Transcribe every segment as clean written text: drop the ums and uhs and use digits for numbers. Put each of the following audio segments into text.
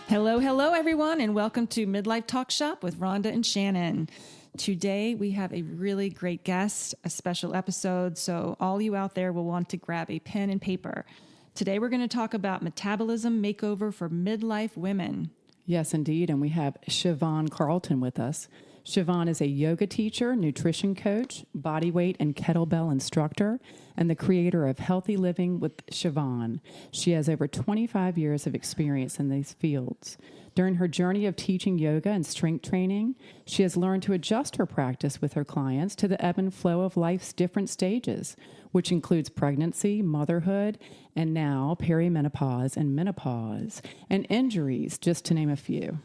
Hello, hello, everyone, and welcome to Midlife Talkshop with Rhonda and Shannon. Today, we have a really great guest, a special episode, so all you out there will want to grab a pen and paper. Today, we're going to talk about metabolism makeover for midlife women. Yes, indeed, and we have Siobhan Carlton with us. Siobhan is a yoga teacher, nutrition coach, body weight and kettlebell instructor, and the creator of Healthy Living with Siobhan. She has over 25 years of experience in these fields. During her journey of teaching yoga and strength training, she has learned to adjust her practice with her clients to the ebb and flow of life's different stages, which includes pregnancy, motherhood, and now perimenopause and menopause, and injuries, just to name a few.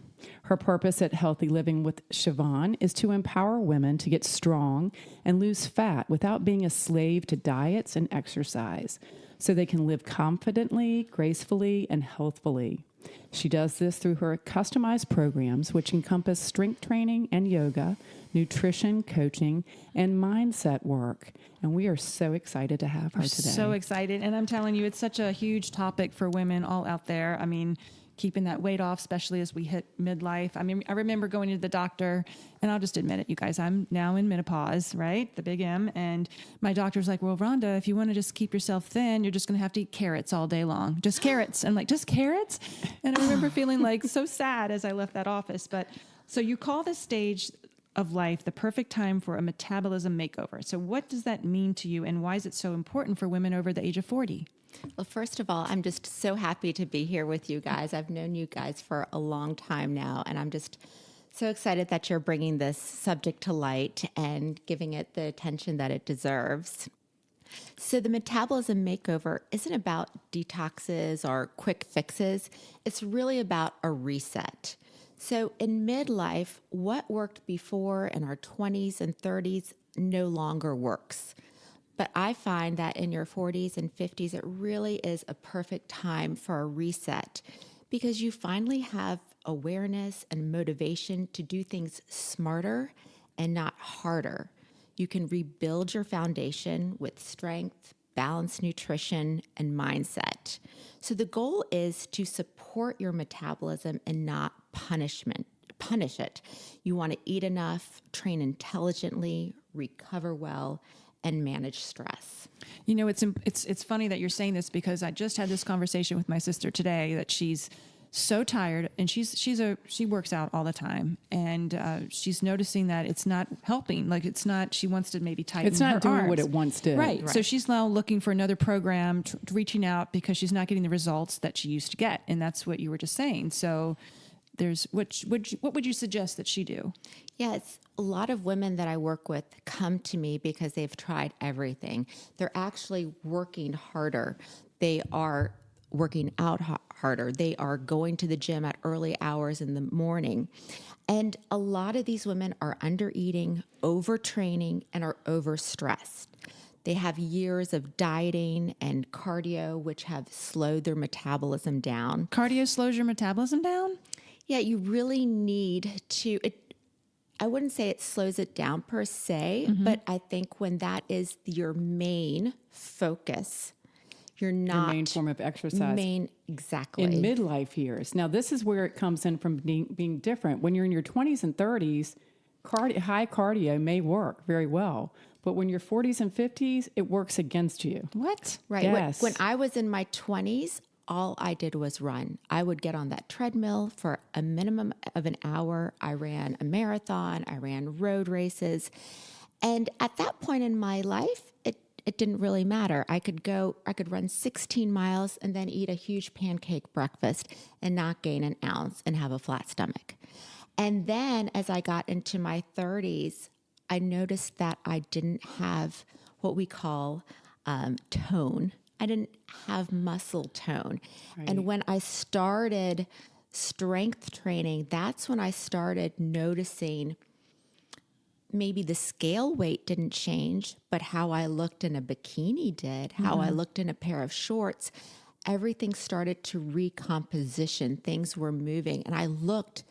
Her purpose at Healthy Living with Siobhan is to empower women to get strong and lose fat without being a slave to diets and exercise, so they can live confidently, gracefully, and healthfully. She does this through her customized programs, which encompass strength training and yoga, nutrition, coaching, and mindset work. And we are so excited to have her today. So excited. And I'm telling you, it's such a huge topic for women all out there. I mean, keeping that weight off, especially as we hit midlife. I mean, I remember going to the doctor, and I'll just admit it, you guys, I'm now in menopause, right? The big M. And my doctor's like, well, Rhonda, if you want to just keep yourself thin, you're just going to have to eat carrots all day long. Just carrots. I'm like, just carrots? And I remember feeling like so sad as I left that office. But so you call this stage of life the perfect time for a metabolism makeover. So what does that mean to you, and why is it so important for women over the age of 40? Well, first of all, I'm just so happy to be here with you guys. I've known you guys for a long time now, and I'm just so excited that you're bringing this subject to light and giving it the attention that it deserves. So the metabolism makeover isn't about detoxes or quick fixes. It's really about a reset. So in midlife, what worked before in our 20s and 30s no longer works. But I find that in your 40s and 50s, it really is a perfect time for a reset because you finally have awareness and motivation to do things smarter and not harder. You can rebuild your foundation with strength, balanced nutrition, and mindset. So the goal is to support your metabolism and not punish it. You want to eat enough, train intelligently, recover well, and manage stress. You know, it's funny that you're saying this because I just had this conversation with my sister today that she's so tired, and she works out all the time, and she's noticing that it's not helping. Like it's not. She wants to maybe tighten. It's not her doing arms. what it once did. Right. So she's now looking for another program, reaching out because she's not getting the results that she used to get, and that's what you were just saying. So there's what would you suggest that she do? Yes, a lot of women that I work with come to me because they've tried everything. They're actually working harder. They are working out harder. They are going to the gym at early hours in the morning. And a lot of these women are under eating, overtraining, and are overstressed. They have years of dieting and cardio, which have slowed their metabolism down. Cardio slows your metabolism down? Yeah, you really need to, I wouldn't say it slows it down per se, but I think when that is your main focus, you're not... Your main form of exercise. Exactly. In midlife years. Now, this is where it comes in from being different. When you're in your 20s and 30s, high cardio may work very well. But when you're 40s and 50s, it works against you. What? Right. Yes. When I was in my 20s, all I did was run. I would get on that treadmill for a minimum of an hour. I ran a marathon. I ran road races. And at that point in my life, it didn't really matter. I could run 16 miles and then eat a huge pancake breakfast and not gain an ounce and have a flat stomach. And then as I got into my 30s, I noticed that I didn't have what we call tone. I didn't have muscle tone. Right. And when I started strength training, that's when I started noticing maybe the scale weight didn't change, but how I looked in a bikini did, how I looked in a pair of shorts. Everything started to recomposition. Things were moving, and I looked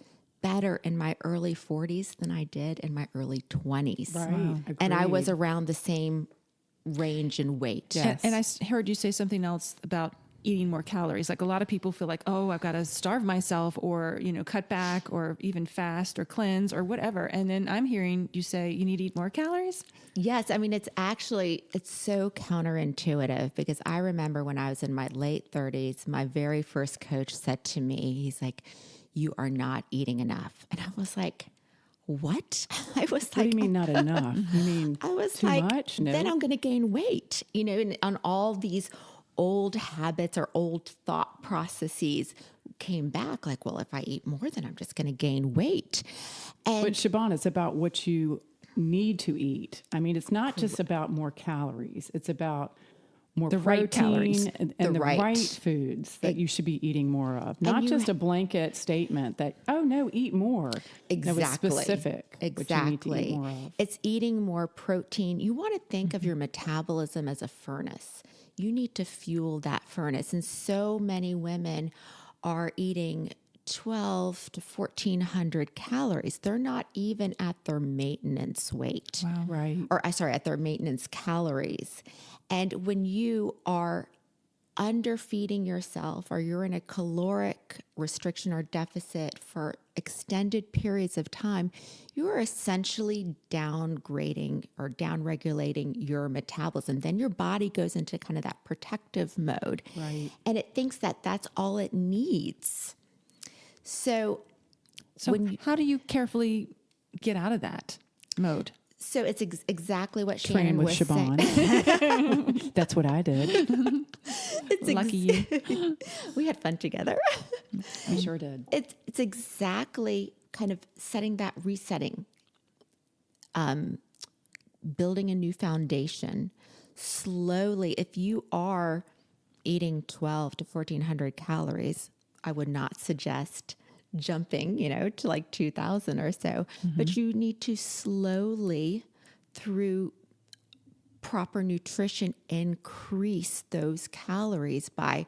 better in my early 40s than I did in my early 20s. Right. Wow. And I was around the same range and weight. Yes. And I heard you say something else about eating more calories? Like a lot of people feel like, oh, I've got to starve myself or, cut back or even fast or cleanse or whatever. And then I'm hearing you say you need to eat more calories. Yes. I mean, it's so counterintuitive because I remember when I was in my late 30s, my very first coach said to me, he's like, you are not eating enough. And I was like, what? I was What do you mean not enough? You mean I was too like, much? No. then I'm going to gain weight, and on all these old habits or old thought processes came back like, well, if I eat more, then I'm just going to gain weight. And But Siobhan, it's about what you need to eat. I mean, it's not just about more calories. It's about more The right calories. protein and The the right- right foods that you should be eating more of. Not you just a blanket statement that, oh, no, eat more. Exactly. No, it's specific. Exactly. What you need to eat more of. It's eating more protein. You want to think of your metabolism as a furnace. You need to fuel that furnace. And so many women are eating 12 to 1,400 calories. They're not even at their maintenance weight. Wow. Right. Or at their maintenance calories. And when you are underfeeding yourself or you're in a caloric restriction or deficit for extended periods of time, you are essentially downgrading or downregulating your metabolism. Then your body goes into kind of that protective mode. Right. And it thinks that that's all it needs. So How do you carefully get out of that mode? So it's exactly what Train Shannon with was saying. Siobhan. That's what I did. Lucky you. We had fun together. I sure did. It's exactly kind of setting that resetting, building a new foundation slowly. If you are eating 12 to 1,400 calories, I would not suggest jumping, to like 2,000 or so, but you need to slowly, through proper nutrition, increase those calories by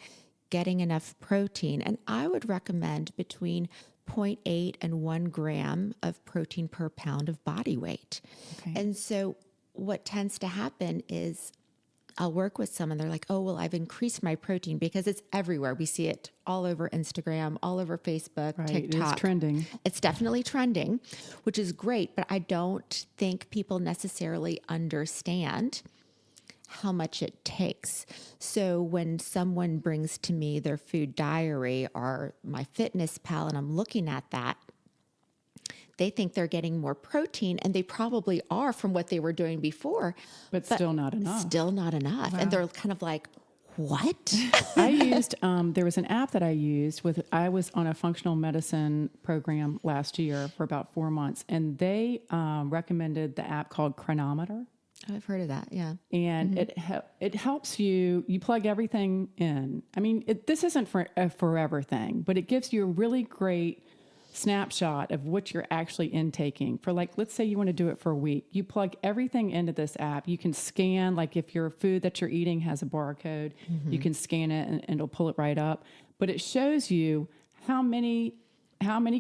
getting enough protein. And I would recommend between 0.8 and 1 gram of protein per pound of body weight. Okay. And so what tends to happen is I'll work with someone. They're like, oh, well, I've increased my protein because it's everywhere. We see it all over Instagram, all over Facebook, Right. TikTok. It's trending. It's definitely trending, which is great. But I don't think people necessarily understand how much it takes. So when someone brings to me their food diary or my fitness pal, and I'm looking at that, they think they're getting more protein, and they probably are from what they were doing before. But still not enough. Still not enough. And they're kind of like, what? I used, there was an app that I used I was on a functional medicine program last year for about 4 months, and they recommended the app called Chronometer. I've heard of that. Yeah. And it helps you plug everything in. I mean, this isn't for a forever thing, but it gives you a really great snapshot of what you're actually intaking for, like, let's say you want to do it for a week. You plug everything into this app. You can scan, like if your food that you're eating has a barcode, you can scan it and it'll pull it right up. But it shows you how many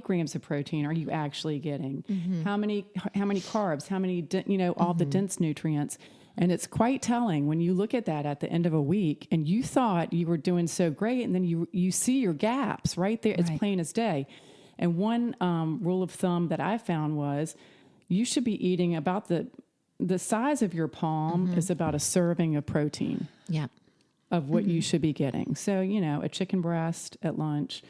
grams of protein are you actually getting? How many carbs, how many, all the dense nutrients. And it's quite telling when you look at that at the end of a week and you thought you were doing so great, and then you see your gaps right there. It's plain as day. And one rule of thumb that I found was you should be eating about the size of your palm is about a serving of protein. Yeah. Of what you should be getting. So, a chicken breast at lunch.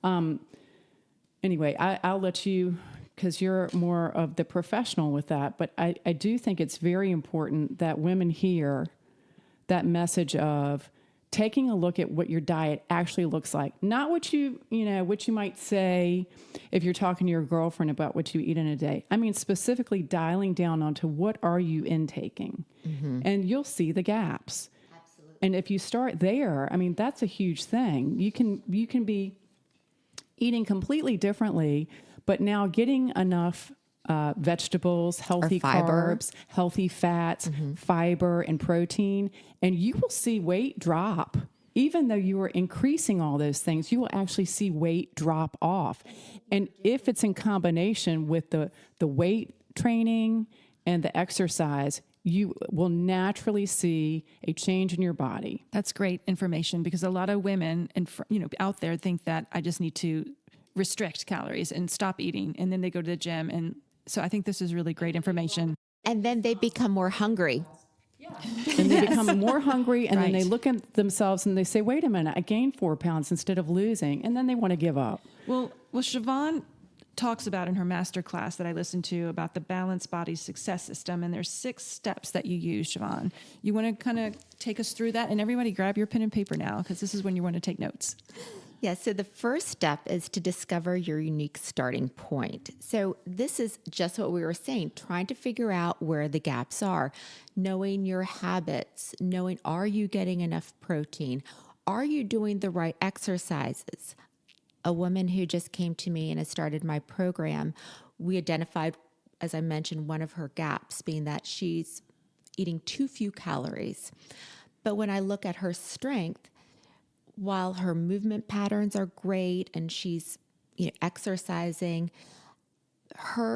Anyway, I'll let you, because you're more of the professional with that. But I do think it's very important that women hear that message of taking a look at what your diet actually looks like. Not what you might say if you're talking to your girlfriend about what you eat in a day. I mean, specifically dialing down onto what are you intaking. And you'll see the gaps. Absolutely. And if you start there, I mean, that's a huge thing. You can be eating completely differently, but now getting enough vegetables, healthy carbs, healthy fats, fiber, and protein, and you will see weight drop. Even though you are increasing all those things, you will actually see weight drop off. And if it's in combination with the weight training and the exercise, you will naturally see a change in your body. That's great information, because a lot of women out there think that I just need to restrict calories and stop eating, and then they go to the gym. And so I think this is really great information. And then they become more hungry. And they become more hungry, and then Right. they look at themselves and they say, wait a minute, I gained 4 pounds instead of losing. And then they want to give up. Well, Siobhan talks about in her master class that I listened to about the balanced body success system. And there's 6 steps that you use, Siobhan. You want to kind of take us through that? And everybody grab your pen and paper now, because this is when you want to take notes. Yeah, so the first step is to discover your unique starting point. So this is just what we were saying, trying to figure out where the gaps are, knowing your habits, knowing, are you getting enough protein? Are you doing the right exercises? A woman who just came to me and has started my program, we identified, as I mentioned, one of her gaps being that she's eating too few calories. But when I look at her strength, while her movement patterns are great and she's exercising,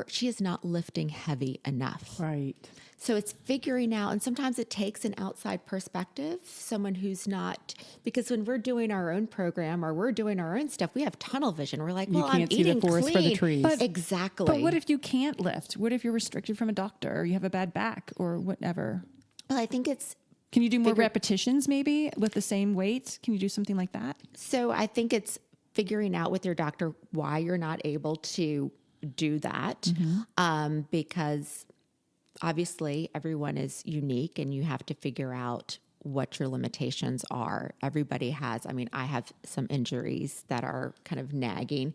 she is not lifting heavy enough. Right. So it's figuring out, and sometimes it takes an outside perspective, someone who's not, because when we're doing our own program or we're doing our own stuff, we have tunnel vision. We're like, well, You can't I'm see the eating forest clean. for the trees. But exactly. But what if you can't lift? What if you're restricted from a doctor, or you have a bad back, or whatever? Well, I think it's, Can you do more repetitions maybe with the same weight? Can you do something like that? so I think it's figuring out with your doctor why you're not able to do that. Because obviously everyone is unique and you have to figure out what your limitations are. Everybody has, I have some injuries that are kind of nagging,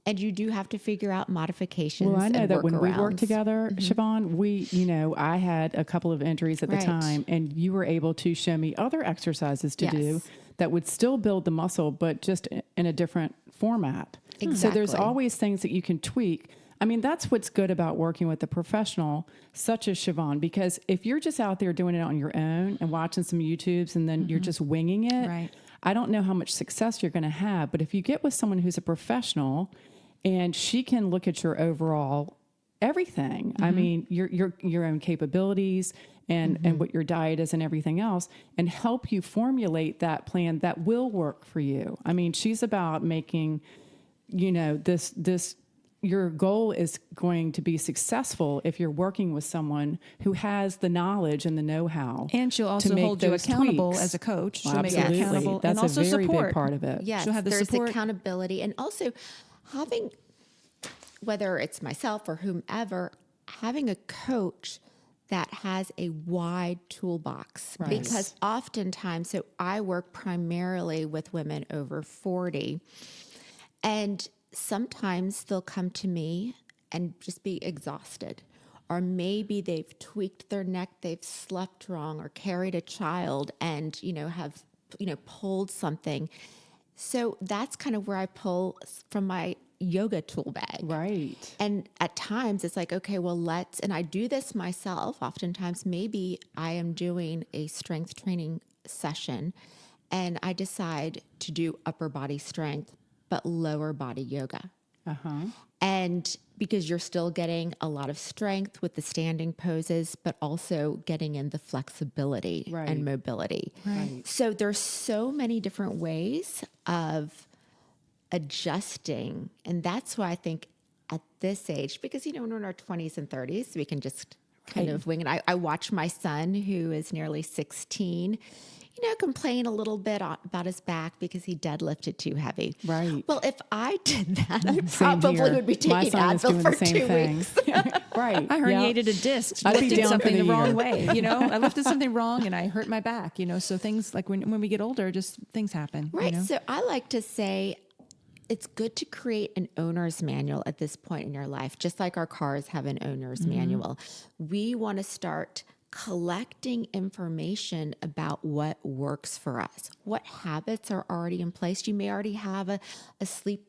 and you do have to figure out modifications. Well, I know and that when we workarounds. worked together, Siobhan, I had a couple of injuries at the Right. time, and you were able to show me other exercises to do Yes. that would still build the muscle, but just in a different format. So there's Exactly. always things that you can tweak. That's what's good about working with a professional such as Siobhan, because if you're just out there doing it on your own and watching some YouTubes and then you're just winging it, Right. I don't know how much success you're going to have. But if you get with someone who's a professional and she can look at your overall everything, your own capabilities and what your diet is and everything else, and help you formulate that plan that will work for you. She's about making, this your goal is going to be successful if you're working with someone who has the knowledge and the know-how. And she'll also make hold you those accountable tweaks. as a coach. Well, She'll make you absolutely. accountable, That's and also a very support. big part of it. Yes, She'll have the there's support. accountability, and also having, whether it's myself or whomever, having a coach that has a wide toolbox. Right. Because oftentimes, so I work primarily with women over 40, and sometimes they'll come to me and just be exhausted. Or maybe they've tweaked their neck, they've slept wrong, or carried a child and, have, pulled something. So that's kind of where I pull from my yoga tool bag. Right. And at times it's like, okay, well, and I do this myself. Oftentimes, maybe I am doing a strength training session and I decide to do upper body strength, but lower body yoga. And because you're still getting a lot of strength with the standing poses, but also getting in the flexibility Right. and mobility. Right. So there's so many different ways of adjusting. And that's why I think at this age, because, when we're in our 20s and 30s, we can just kind of wing it. I watch my son, who is nearly 16, complain a little bit about his back because he deadlifted too heavy. Right. Well, if I did that, I Same probably here. would be My taking son is Advil doing for the same 2 thing. weeks. Right. I herniated a disc I'd be lifting down for something the the wrong year. way. I lifted something wrong and I hurt my back. So things like when we get older, just things happen. Right. So I like to say it's good to create an owner's manual at this point in your life, just like our cars have an owner's manual. We want to start collecting information about what works for us, what habits are already in place. You may already have a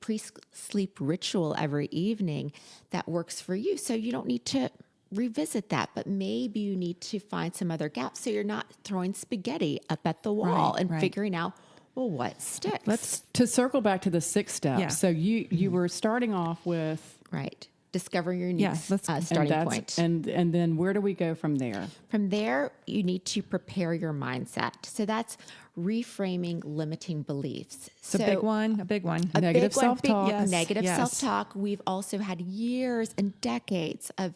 pre-sleep ritual every evening that works for you, so you don't need to revisit that, but maybe you need to find some other gaps so you're not throwing spaghetti up at the wall Right, and right. figuring out, well, what sticks? To circle back to the 6 steps. Yeah. So you were starting off with Right. discovering your unique Yeah, starting point. And then where do we go from there? From there, you need to prepare your mindset. So that's reframing limiting beliefs. It's a big one. A big one. Negative big one, self-talk. Yes, Negative yes. self-talk. We've also had years and decades of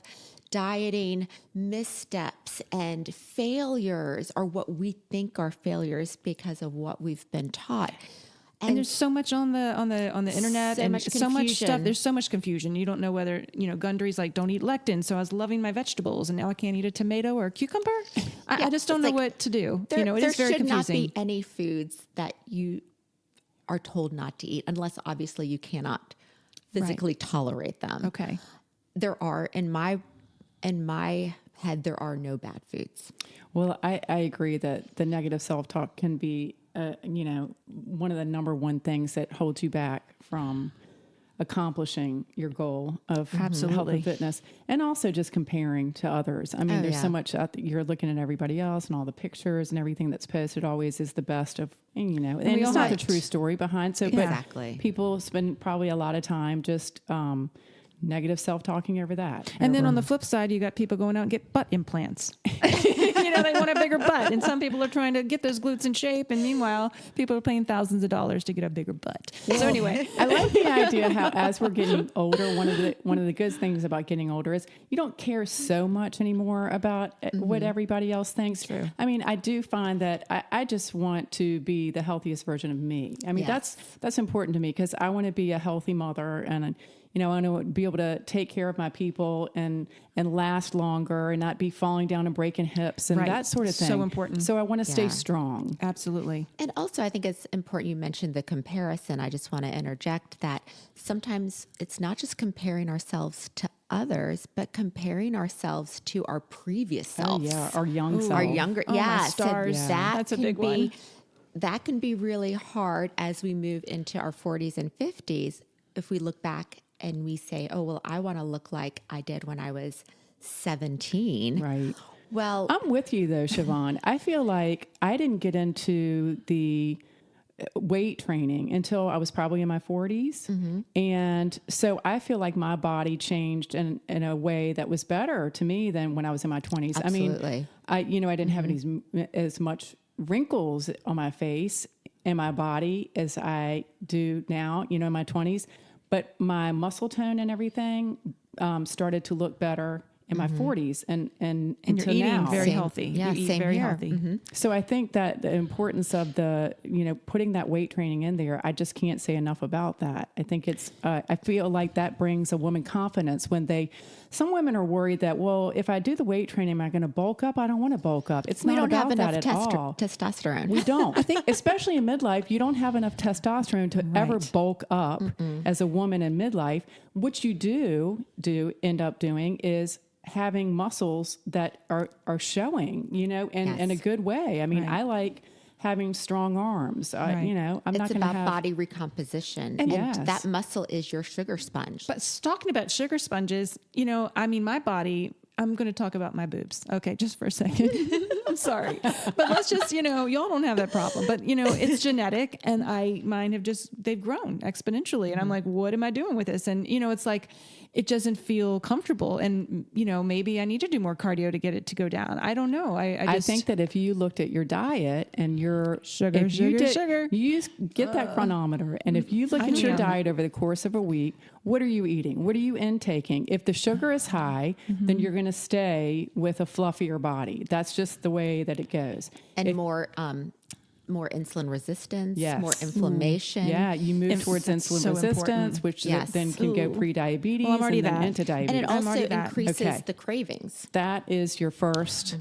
dieting missteps and failures, or what we think are failures because of what we've been taught. And there's so much on the internet, So and much so much stuff. confusion. There's so much confusion. You don't know whether, Gundry's like, don't eat lectin. So I was loving my vegetables, and now I can't eat a tomato or a cucumber. I just don't know what to do. There, it there is very should confusing. not be any foods that you are told not to eat, unless obviously you cannot physically tolerate them. Okay. There are, in my head, there are no bad foods. Well, I agree that the negative self-talk can be, one of the number one things that holds you back from accomplishing your goal of health and fitness, and also just comparing to others. I mean, there's so much out that you're looking at everybody else, and all the pictures and everything that's posted always is the best of, and it's not the true story behind. So, Exactly. but people spend probably a lot of time just negative self-talking over that. And then on the flip side, you got people going out and get butt implants. They want a bigger butt. And some people are trying to get those glutes in shape. And meanwhile, people are paying thousands of dollars to get a bigger butt. So anyway, I like the idea how as we're getting older, one of the good things about getting older is you don't care so much anymore about what everybody else thinks. True. I mean, I do find that I just want to be the healthiest version of me. I mean, that's important to me, because I want to be a healthy mother, and I want to be able to take care of my people and last longer and not be falling down and breaking hips and that sort of thing. So important. So I want to stay strong. Absolutely. And also, I think it's important you mentioned the comparison. I just want to interject that sometimes it's not just comparing ourselves to others, but comparing ourselves to our previous selves. Our young self. Our younger, my stars. So Yeah. That's a big one. That can be really hard as we move into our 40s and 50s. If we look back and we say, oh, well, I want to look like I did when I was 17. Right. Well, I'm with you though, Siobhan. I feel like I didn't get into the weight training until I was probably in my 40s. And so I feel like my body changed in a way that was better to me than when I was in my 20s. Absolutely. I mean, I didn't have as much wrinkles on my face and my body as I do now, in my 20s. But my muscle tone and everything started to look better in my 40s and And until you're eating now. very Same. healthy. Yeah, you eat same very here. healthy. So I think that the importance of the, putting that weight training in there, I just can't say enough about that. I think it's, I feel like that brings a woman confidence when some women are worried that, well, if I do the weight training, am I going to bulk up? I don't want to bulk up. It's we not don't about have enough that at all. testosterone. We don't. I think, especially in midlife, you don't have enough testosterone to ever bulk up as a woman in midlife. What you do end up doing is having muscles that are showing, in a good way. I mean, I like having strong arms. I'm not It's going to about have body recomposition. And that muscle is your sugar sponge. But talking about sugar sponges, my body, I'm going to talk about my boobs. Okay, just for a second. I'm sorry. But let's just, y'all don't have that problem. But, it's genetic, and mine they've grown exponentially. And I'm like, what am I doing with this? And, it's like, it doesn't feel comfortable. And, maybe I need to do more cardio to get it to go down. I don't know. I think that if you looked at your diet and your sugar, you get that chronometer. And if you look at your diet over the course of a week, what are you eating? What are you intaking? If the sugar is high, then you're going to stay with a fluffier body. That's just the way that it goes. And more insulin resistance, Yes. more inflammation. Yeah, you move towards insulin so resistance, important. which Yes. then can go pre-diabetes Well, I'm already and then that. into diabetes. And it I'm also already that. increases Okay. the cravings. That is your first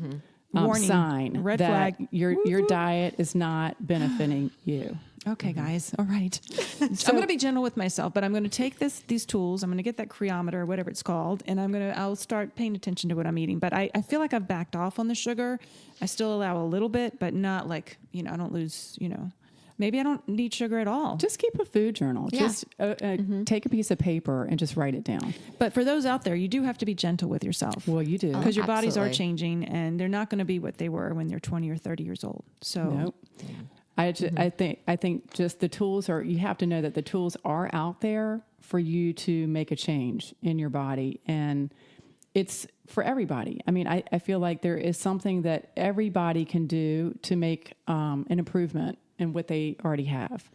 Warning. sign Red that flag. your diet is not benefiting you. Okay, guys. All right. I'm going to be gentle with myself, but I'm going to take these tools. I'm going to get that creometer, whatever it's called, and I'll start paying attention to what I'm eating. But I feel like I've backed off on the sugar. I still allow a little bit, but not like, I don't lose, maybe I don't need sugar at all. Just keep a food journal. Yeah. Just take a piece of paper and just write it down. But for those out there, you do have to be gentle with yourself. Well, you do. Because your bodies are absolutely. changing, and they're not going to be what they were when they're 20 or 30 years old. So Nope. I think just the tools are, you have to know that the tools are out there for you to make a change in your body. And it's for everybody. I mean, I feel like there is something that everybody can do to make an improvement in what they already have.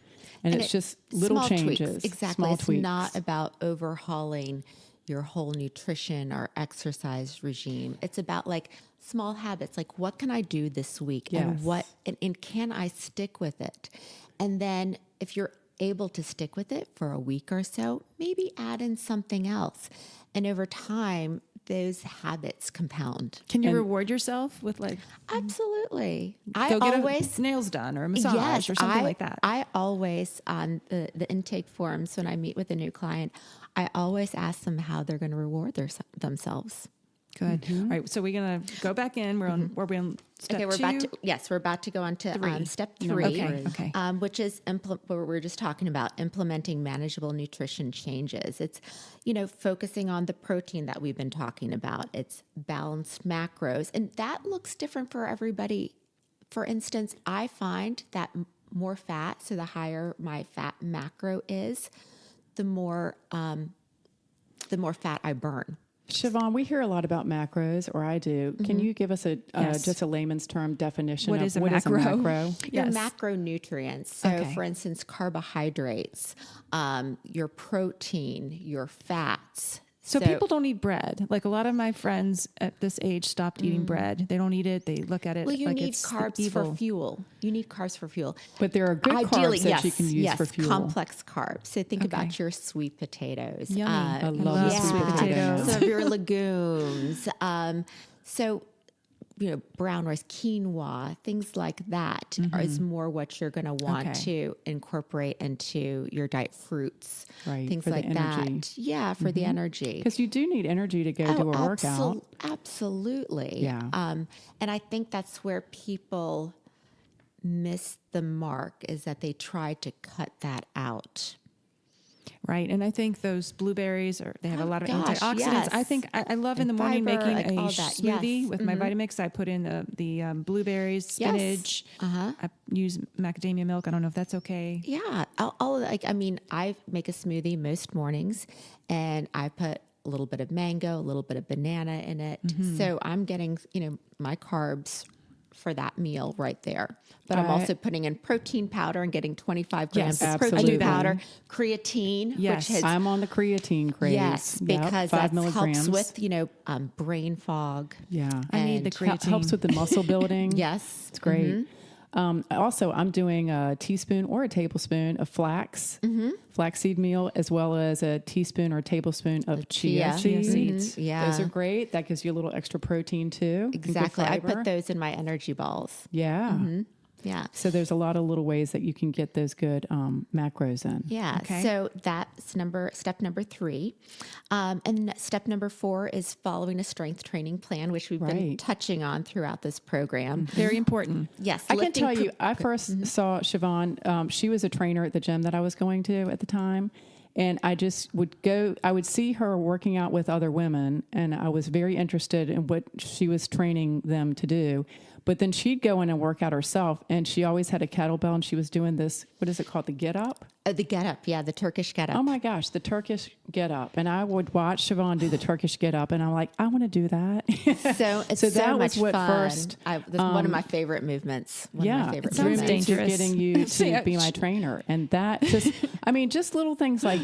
And it's just little small changes. Tweaks. Exactly. Small It's tweaks. not about overhauling your whole nutrition or exercise regime. It's about like small habits, like what can I do this week, Yes. and can I stick with it? And then if you're able to stick with it for a week or so, maybe add in something else. And over time, those habits compound. Can you reward yourself with like Absolutely. go get nails done or a massage or something like that? I always, on the intake forms, when I meet with a new client, I always ask them how they're going to reward themselves. Good. All right. So we're going to go back in. We're on step Okay, we're two. about to go on to step three, Okay. which is what we're just talking about, implementing manageable nutrition changes. It's, focusing on the protein that we've been talking about. It's balanced macros, and that looks different for everybody. For instance, I find that more fat, so the higher my fat macro is, the more fat I burn. Siobhan, we hear a lot about macros, or I do. Can you give us just a layman's term definition What of is a what macro? is a macro? Your Yes. macronutrients. So, Okay. for instance, carbohydrates, your protein, your fats. So people don't eat bread. Like a lot of my friends at this age stopped eating bread. They don't eat it. They look at it Well, you like need it's carbs evil. for fuel. You need carbs for fuel. But there are good Ideally, carbs that you can use for fuel. complex carbs. So think about your sweet potatoes. Yummy. I love sweet potatoes. Some of your legumes. So, brown rice, quinoa, things like that is more what you're going to want to incorporate into your diet. Fruits, Right, things for the like energy. that. Yeah, for the energy. Because you do need energy to go do a workout. Absolutely. Yeah. And I think that's where people miss the mark, is that they try to cut that out. Right. And I think those blueberries they have a lot of antioxidants. yes. I think I love in the And morning fiber, making like a all that. smoothie Yes. with my Vitamix. I put in the blueberries, spinach. I use macadamia milk. I don't know if that's okay. Yeah. I make a smoothie most mornings, and I put a little bit of mango, a little bit of banana in it. So I'm getting, my carbs for that meal right there. But I'm also putting in protein powder and getting 25 grams Yes, of protein absolutely. powder, creatine, Yes. which has I'm on the creatine craze. yes, Yep, because 5 that milligrams. helps with brain fog. Yeah. I need the And creatine. Helps with the muscle building. Yes, It's great. Also, I'm doing a teaspoon or a tablespoon of flaxseed meal, as well as a teaspoon or tablespoon of chia seeds. Yeah. Those are great. That gives you a little extra protein too. and good Exactly. I fiber. put those in my energy balls. Yeah. Yeah. So there's a lot of little ways that you can get those good macros in. Yeah. Okay. So that's step number 3. And step number 4 is following a strength training plan, which we've been Right. touching on throughout this program. Very important. Yes. I can lifting tell you, I first saw Siobhan. She was a trainer at the gym that I was going to at the time. And I just I would see her working out with other women, and I was very interested in what she was training them to do. But then she'd go in and work out herself, and she always had a kettlebell, and she was doing this, what is it called, the get up? The get up. Yeah. The Turkish get up. Oh my gosh, the Turkish get up. And I would watch Siobhan do the Turkish get up, and I'm like, I want to do that. So it's So so, that much was what fun. first, That's one of my favorite movements. One of my favorite it sounds movements. dangerous. Getting you to be my trainer. And that just, just little things like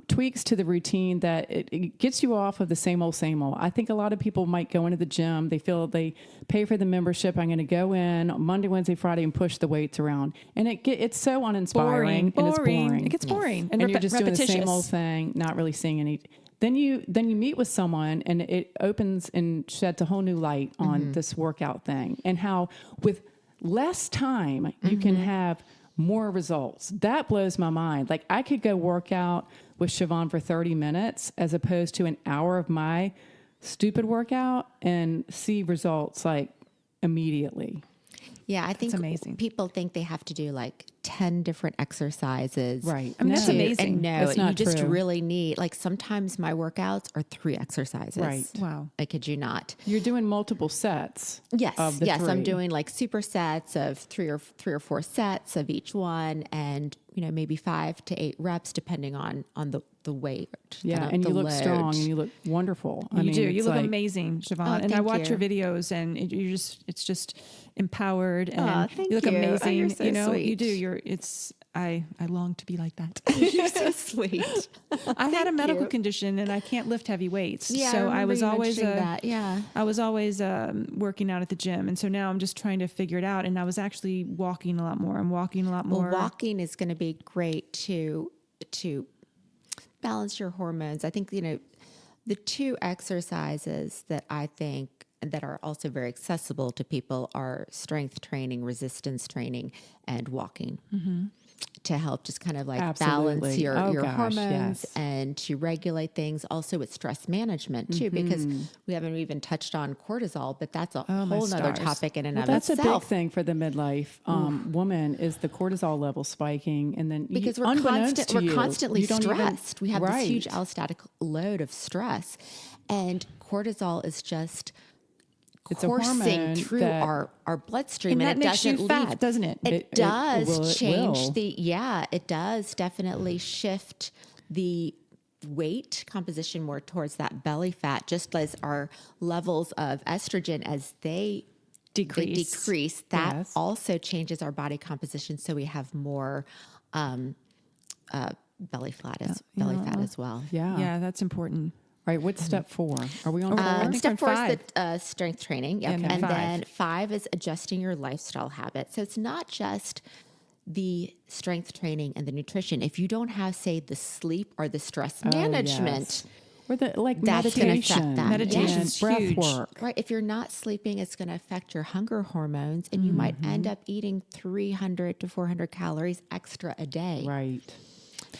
tweaks to the routine that it gets you off of the same old, same old. I think a lot of people might go into the gym. They feel they pay for the membership. I'm going to go in Monday, Wednesday, Friday and push the weights around. And it's so uninspiring. And it's boring. It gets boring. And And you're just doing the same repetitious. old thing, not really seeing any. Then you meet with someone, and it opens and sheds a whole new light on this workout thing, and how with less time you can have more results. That blows my mind. Like I could go work out with Siobhan for 30 minutes as opposed to an hour of my stupid workout and see results like immediately. Yeah, I think amazing. people think they have to do like 10 different exercises. Right. I mean, that's No. amazing. And no, That's not you just true. really need, like sometimes my workouts are 3 exercises. Right. Wow. I kid you not. You're doing multiple sets. Yes, Of the yes, I'm 3. doing like supersets of three or 4 sets of each one, and maybe 5 to 8 reps depending on the weight. Yeah, kind of and the you look load. strong and you look wonderful. I You mean, do. it's You look like- amazing, Siobhan. Oh, and I thank watch your you. videos, and it's just empowered, and thank you look you. Oh, amazing. you're so you sweet. do. I long to be like that. You're so sweet. I had a medical you. condition, and I can't lift heavy weights. Yeah, so I remember was you always mentioning that. Yeah. I was always working out at the gym, and so now I'm just trying to figure it out. And I was actually walking a lot more. I'm walking a lot more. Well, walking is going to be great to balance your hormones. I think the 2 exercises that I think that are also very accessible to people are strength training, resistance training, and walking. To help just kind of like balance Absolutely. your, Oh, your gosh, hormones yes. and to regulate things. Also with stress management too, because we haven't even touched on cortisol, but that's a my whole nother stars. topic in and Well, of that's itself. a big thing for the midlife woman is the cortisol level spiking, and then Because unbeknownst to we're you, constantly you don't even- stressed. We have this Right. huge allostatic load of stress, and cortisol is just It's a coursing hormone through that- our bloodstream, And and that it makes you doesn't fat, leave, doesn't it? It does it change will. it does definitely shift the weight composition more towards that belly fat, just as our levels of estrogen as they decrease, that Yes. also changes our body composition, so we have more belly fat as well. Yeah. Yeah, that's important. All right. What's step 4? Are we on 4? I think Step we're 4 on is the strength training. Yep. And And, then 5. then 5 is adjusting your lifestyle habits. So it's not just the strength training and the nutrition. If you don't have, say, the sleep or the stress management, Or the like That's gonna affect meditation, that. Meditation's breath huge. work. right? If you're not sleeping, it's going to affect your hunger hormones, and you might end up eating 300 to 400 calories extra a day. Right.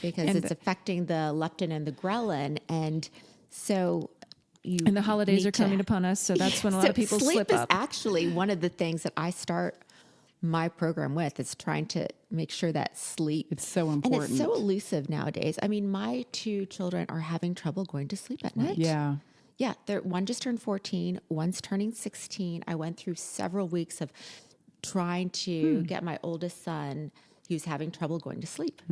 Because it's affecting the leptin and the ghrelin. And so you And the holidays need are coming to- upon us, so that's when a lot of people sleep slip is up. actually one of the things that I start my program with, is trying to make sure that sleep. It's so And important. it's so elusive nowadays. I mean, my 2 children are having trouble going to sleep at night. Yeah. Yeah, one just turned 14, one's turning 16. I went through several weeks of trying to get my oldest son, he was having trouble going to sleep.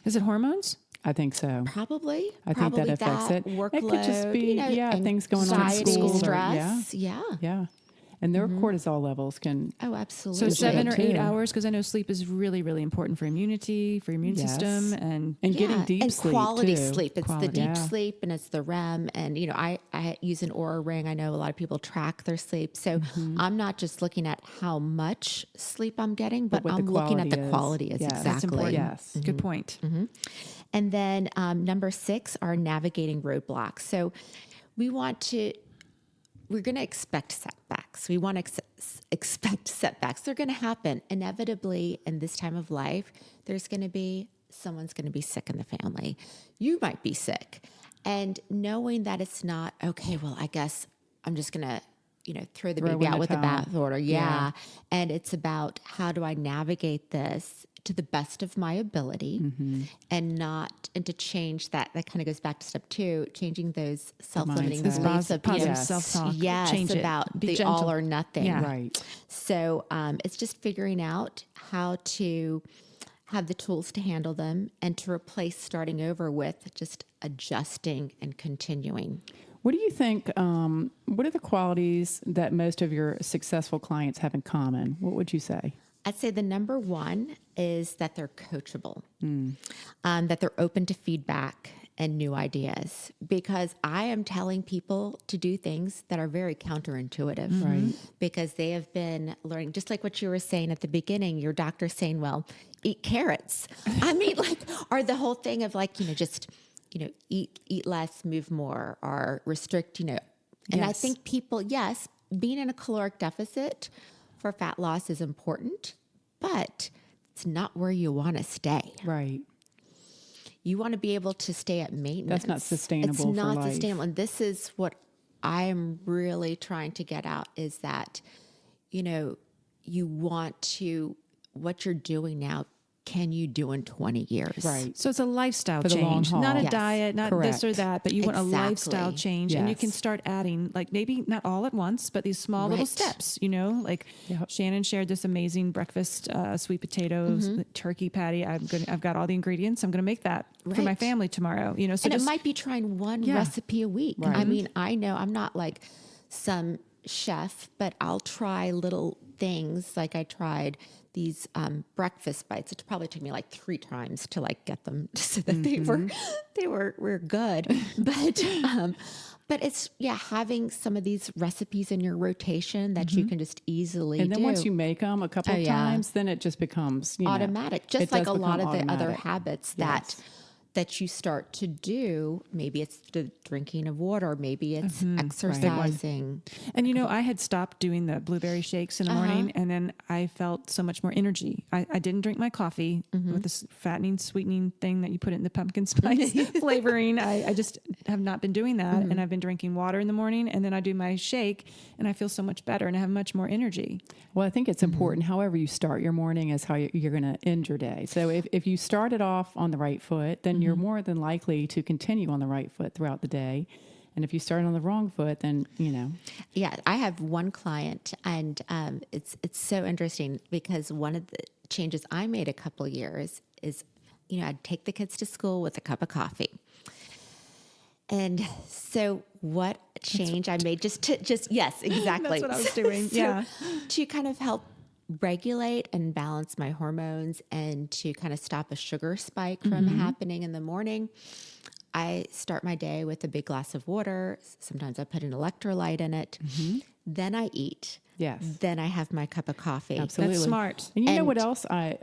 Is it hormones? I think so. Probably. I think that affects it. Workload, It could just be, things going on at anxiety, school or- stress. Yeah. Yeah. And their cortisol levels can Oh, absolutely. So 7 or 8 too. hours, because I know sleep is really, really important for immunity, for your immune Yes. system, and getting deep and sleep quality too. sleep. It's Quality. the deep Yeah. sleep and it's the REM. And I use an Aura ring. I know a lot of people track their sleep, so Mm-hmm. I'm not just looking at how much sleep I'm getting, but what the I'm looking at the quality is. quality. Is Yes. exactly. That's important. Yes. Good point. And then number 6 are navigating roadblocks. So we're going to expect setbacks. We want to expect setbacks. They're going to happen inevitably in this time of life. Someone's going to be sick in the family. You might be sick. And knowing that it's not, okay, well, I guess I'm just going to, throw the Throw baby in out the with the towel. bathwater. Yeah. And it's about, how do I navigate this to the best of my ability, and to change that kind of goes back to step 2, changing those self-limiting mindset. beliefs of Positive Yes. self-talk. yes, Change it. about Be the gentle. all or nothing. Yeah. Right. So it's just figuring out how to have the tools to handle them, and to replace starting over with just adjusting and continuing. What do you think? What are the qualities that most of your successful clients have in common? What would you say? I'd say the number 1 is that they're coachable, that they're open to feedback and new ideas, because I am telling people to do things that are very counterintuitive, Right. because they have been learning, just like what you were saying at the beginning, your doctor saying, well, eat carrots. I mean, or the whole thing of just, eat less, move more, or restrict, And I Yes. think people, yes, being in a caloric deficit for fat loss is important, but it's not where you want to stay. Right. You want to be able to stay at maintenance. That's not sustainable It's for not life. sustainable. And this is what I'm really trying to get out, is that, you want to, what you're doing now, can you do in 20 years? Right. So it's a lifestyle For the long change, haul. not a Yes. diet, not this or Correct. that, but you want a lifestyle Exactly. change, and you can Yes. start adding, like, maybe not all at once, but these small little Right. steps, you know, like Yep. Shannon shared this amazing breakfast, sweet potatoes, turkey patty. I've got all the ingredients. I'm going to make that for my Right. family tomorrow, you know, so And it just, might be trying one Yeah. recipe a week. Right. I mean, I know I'm not like some chef, but I'll try little things. Like I tried these breakfast bites. It probably took me like 3 times to like get them so that they were good. But it's having some of these recipes in your rotation that you can just easily And then do. once you make them a couple of yeah. times, then it just becomes Automatic, it just like does a lot of become the other automatic. habits Yes. that you start to do. Maybe it's the drinking of water, maybe it's exercising. and you know, I had stopped doing the blueberry shakes in the morning, and then I felt so much more energy. I didn't drink my coffee with this fattening, sweetening thing that you put in the pumpkin spice flavoring. I just have not been doing that, and I've been drinking water in the morning, and then I do my shake, and I feel so much better, and I have much more energy. Well, I think it's important. However you start your morning is how you're going to end your day. So if you started off on the right foot, then you're more than likely to continue on the right foot throughout the day. And if you start on the wrong foot, then, Yeah, I have one client, and it's so interesting because one of the changes I made a couple of years is, I'd take the kids to school with a cup of coffee. And so what change I made yes, exactly. That's what I was doing. So Yeah. to kind of help regulate and balance my hormones and to kind of stop a sugar spike from happening in the morning, I start my day with a big glass of water. Sometimes I put an electrolyte in it. Then I eat. Yes. Then I have my cup of coffee. Absolutely. That's smart. And you know And- what else I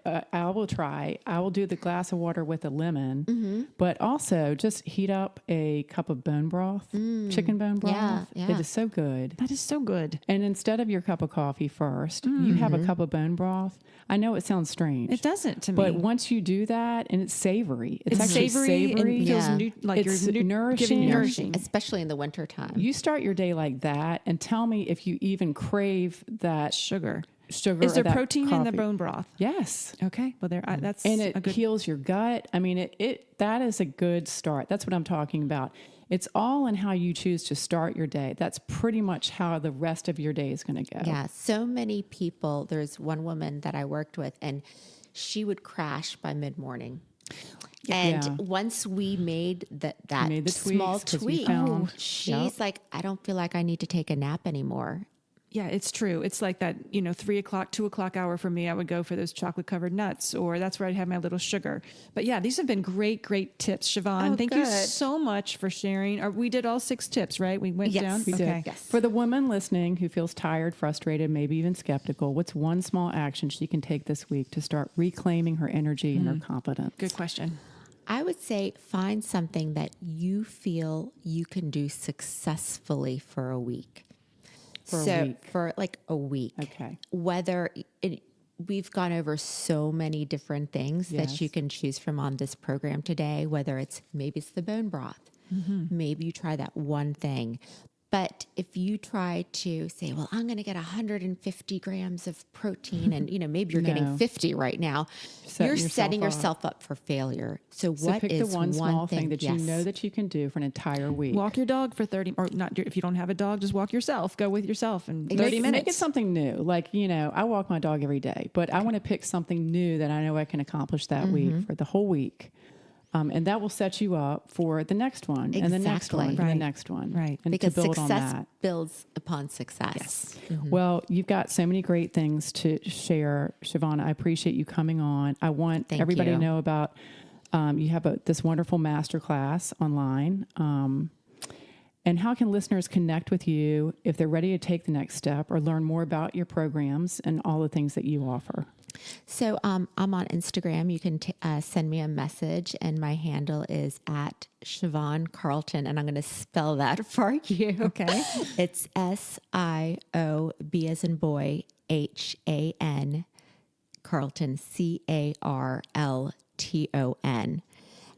will try? I will do the glass of water with a lemon, but also just heat up a cup of bone broth, chicken bone broth. yeah. It is so good. That is so good. And instead of your cup of coffee first, you have a cup of bone broth. I know it sounds strange. It doesn't to me. But once you do that, and it's savory. It's It's actually savory and feels Yeah. like It's you're nourishing. giving nourishing. Especially in the wintertime. You start your day like that, and tell me if you even crave that Sugar. sugar. Is or there that protein in the coffee. bone broth? Yes. Okay. Well, that's And a it good. heals your gut. I mean, that is a good start. That's what I'm talking about. It's all in how you choose to start your day. That's pretty much how the rest of your day is going to go. Yeah, so many people. There's one woman that I worked with, and she would crash by mid-morning. And Yeah. once we made that made the small tweaks 'cause we tweak, found- she's like, I don't feel like I need to take a nap anymore. Yeah, it's true. It's like that, 3 o'clock, 2 o'clock hour for me. I would go for those chocolate covered nuts, or that's where I'd have my little sugar. But yeah, these have been great, great tips, Siobhan. Oh, Thank you good. so much for sharing. We did all 6 tips, right? We went Yes, down. we did. Okay. Yes. For the woman listening who feels tired, frustrated, maybe even skeptical, what's one small action she can take this week to start reclaiming her energy and her confidence? Good question. I would say find something that you feel you can do successfully for a week. For a week. For like a week. Okay. We've gone over so many different things Yes. that you can choose from on this program today, whether maybe it's the bone broth. Maybe you try that one thing. But if you try to say, well, I'm going to get 150 grams of protein and, maybe you're getting No. 50 right now, Setting you're yourself setting up. yourself up for failure. So So what pick is the one small thing that you Yes. know that you can do for an entire week. Walk your dog for 30, or not, if you don't have a dog, just walk yourself. Go with yourself in 30 minutes. Make it something new. Like, I walk my dog every day, but I want to pick something new that I know I can accomplish that week for the whole week. And that will set you up for the next one and the next Exactly. one and the Right. next one. Right. And Because to build on success that. builds upon success. Yes. Well, you've got so many great things to share, Siobhan. I appreciate you coming on. I want Thank everybody you. to know about you have this wonderful masterclass online. And how can listeners connect with you if they're ready to take the next step or learn more about your programs and all the things that you offer? So I'm on Instagram. You can send me a message, and my handle is at Siobhan Carlton, and I'm going to spell that for you. Okay. It's SIOB as in boy, HAN, Carlton, CARLTON.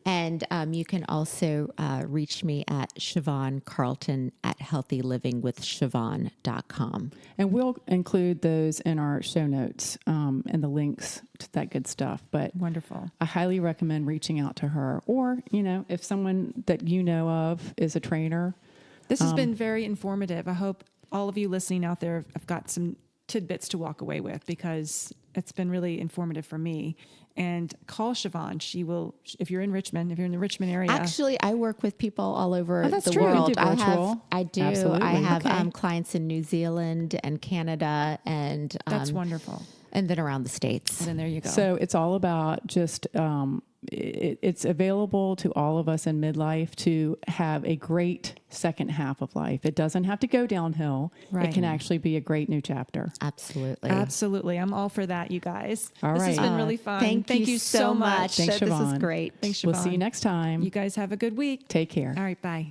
And you can also reach me at Siobhan Carlton at healthylivingwithsiobhan.com. And we'll include those in our show notes and the links to that good stuff. But Wonderful. I highly recommend reaching out to her. Or, if someone that you know of is a trainer. This has been very informative. I hope all of you listening out there have got some tidbits to walk away with, because it's been really informative for me. And call Siobhan. She will, if you're in Richmond, if you're in the Richmond area. Actually, I work with people all over that's the true. You world. do virtual. I do. Absolutely. I have Okay. clients in New Zealand and Canada, and That's wonderful. and then around the States. And then there you go. So it's all about just, it's available to all of us in midlife to have a great second half of life. It doesn't have to go downhill. Right. It can actually be a great new chapter. Absolutely. Absolutely. I'm all for that, you guys. All This has right. been really fun. Thank you so much. Thanks, This is Siobhan. great. Thanks, Siobhan. We'll see you next time. You guys have a good week. Take care. All right. Bye.